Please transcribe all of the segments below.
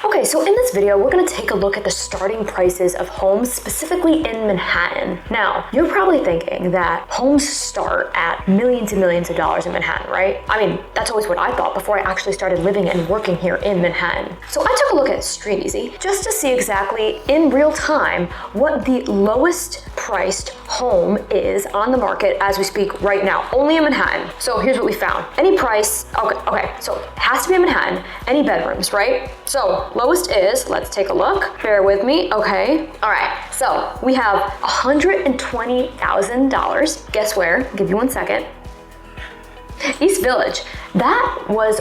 Okay, so in this video, we're gonna take a look at the starting prices of homes, specifically in Manhattan. Now, you're probably thinking that homes start at millions and millions of dollars in Manhattan, right? I mean, that's always what I thought before I actually started living and working here in Manhattan. So I took a look at StreetEasy just to see exactly in real time what the lowest priced home is on the market as we speak right now, only in Manhattan. So here's what we found. Any price, okay, so it has to be in Manhattan, any bedrooms, right? So lowest is, let's take a look, bear with me, okay. All right, so we have $120,000. Guess where? I'll give you 1 second. East Village. That was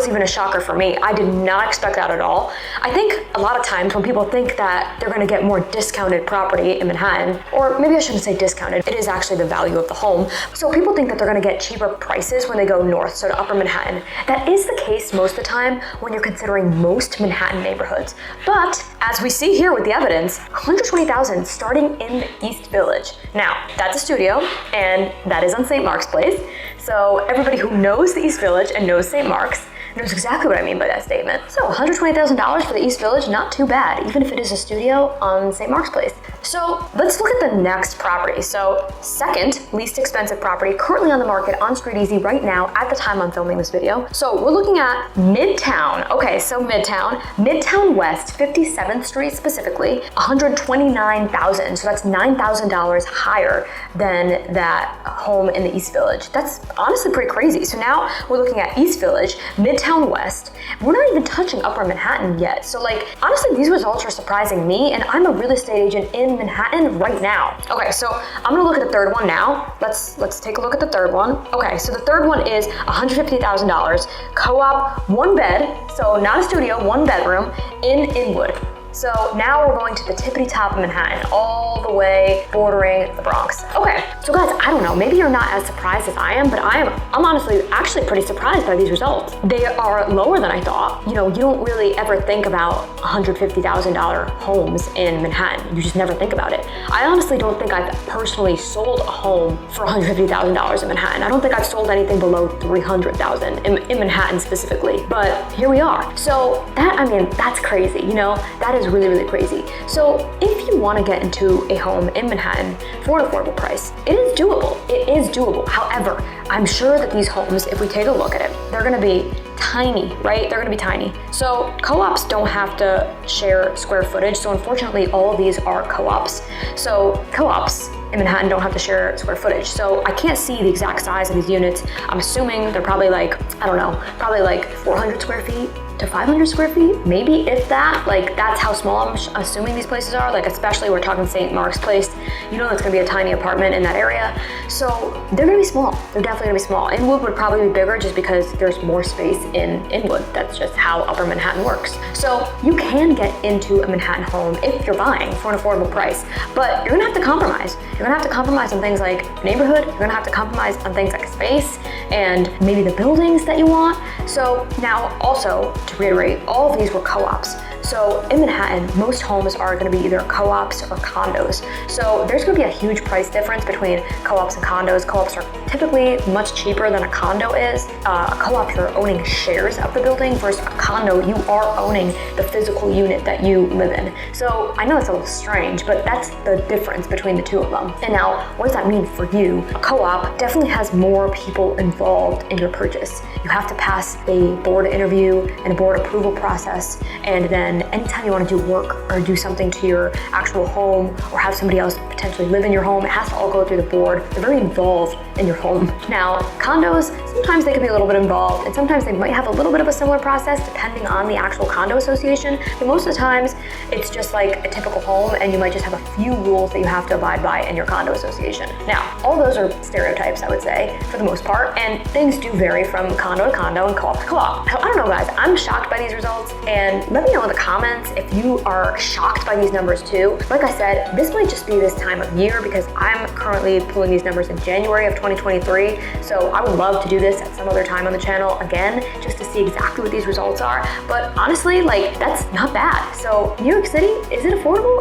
even a shocker for me. I did not expect that at all. I think a lot of times when people think that they're gonna get more discounted property in Manhattan, or maybe I shouldn't say discounted, it is actually the value of the home. So people think that they're gonna get cheaper prices when they go north, so to upper Manhattan. That is the case most of the time when you're considering most Manhattan neighborhoods. But as we see here with the evidence, $120,000 starting in the East Village. Now, that's a studio, and that is on St. Mark's Place. So everybody who knows the East Village and knows St. Mark's knows exactly what I mean by that statement. So $120,000 for the East Village, not too bad, even if it is a studio on St. Mark's Place. So let's look at the next property. So second least expensive property currently on the market on StreetEasy right now at the time I'm filming this video. So we're looking at Midtown. Okay, so Midtown West, 57th Street specifically, $129,000. So that's $9,000 higher than that home in the East Village. That's honestly pretty crazy. So now we're looking at East Village, Midtown West. We're not even touching upper Manhattan yet. So like, honestly, these results are surprising me, and I'm a real estate agent in Manhattan right now. Okay, so I'm gonna look at the third one now. Let's take a look at the third one. Okay, so the third one is $150,000, co-op, 1 bed, so not a studio, 1 bedroom in Inwood. So now we're going to the tippity top of Manhattan, all the way bordering the Bronx. Okay, so guys, I don't know, maybe you're not as surprised as I am, but I'm honestly actually pretty surprised by these results. They are lower than I thought. You know, you don't really ever think about $150,000 homes in Manhattan. You just never think about it. I honestly don't think I've personally sold a home for $150,000 in Manhattan. I don't think I've sold anything below $300,000 in Manhattan specifically, but here we are. So that, I mean, that's crazy, you know, that is really, really crazy. So if you want to get into a home in Manhattan for an affordable price, it is doable. It is doable. However, I'm sure that these homes, if we take a look at it, they're going to be tiny, right? They're going to be tiny. So co-ops don't have to share square footage. So unfortunately, all of these are co-ops. So co-ops in Manhattan don't have to share square footage. So I can't see the exact size of these units. I'm assuming they're probably like, I don't know, probably like 400 square feet to 500 square feet, maybe if that. Like, that's how small I'm assuming these places are. Like, especially we're talking St. Mark's Place, you know, it's gonna be a tiny apartment in that area. So they're gonna be small. They're definitely gonna be small. Inwood would probably be bigger just because there's more space in Inwood. That's just how upper Manhattan works. So you can get into a Manhattan home if you're buying for an affordable price, but you're gonna have to compromise. You're gonna have to compromise on things like neighborhood. You're gonna have to compromise on things like space and maybe the buildings that you want. So now also, to reiterate, all of these were co-ops. So in Manhattan, most homes are going to be either co-ops or condos. So there's going to be a huge price difference between co-ops and condos. Co-ops are typically much cheaper than a condo is. A co-op, you're owning shares of the building, versus a condo, you are owning the physical unit that you live in. So I know it's a little strange, but that's the difference between the two of them. And now, what does that mean for you? A co-op definitely has more people involved in your purchase. You have to pass a board interview and a board approval process, and then anytime you want to do work or do something to your actual home or have somebody else potentially live in your home, it has to all go through the board. They're very involved in your home. Now, condos, sometimes they can be a little bit involved, and sometimes they might have a little bit of a similar process depending on the actual condo association, but most of the times it's just like a typical home, and you might just have a few rules that you have to abide by in your condo association. Now, all those are stereotypes, I would say, for the most part, and things do vary from condo to condo and co-op to co-op. I don't know, guys, I'm shocked by these results, and let me know in the comments if you are shocked by these numbers too. Like I said, this might just be this time of year because I'm currently pulling these numbers in January of 2023. So I would love to do this at some other time on the channel again, just to see exactly what these results are. But honestly, like, that's not bad. So New York City, is it affordable?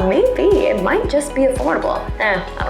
Maybe. It might just be affordable. I don't know.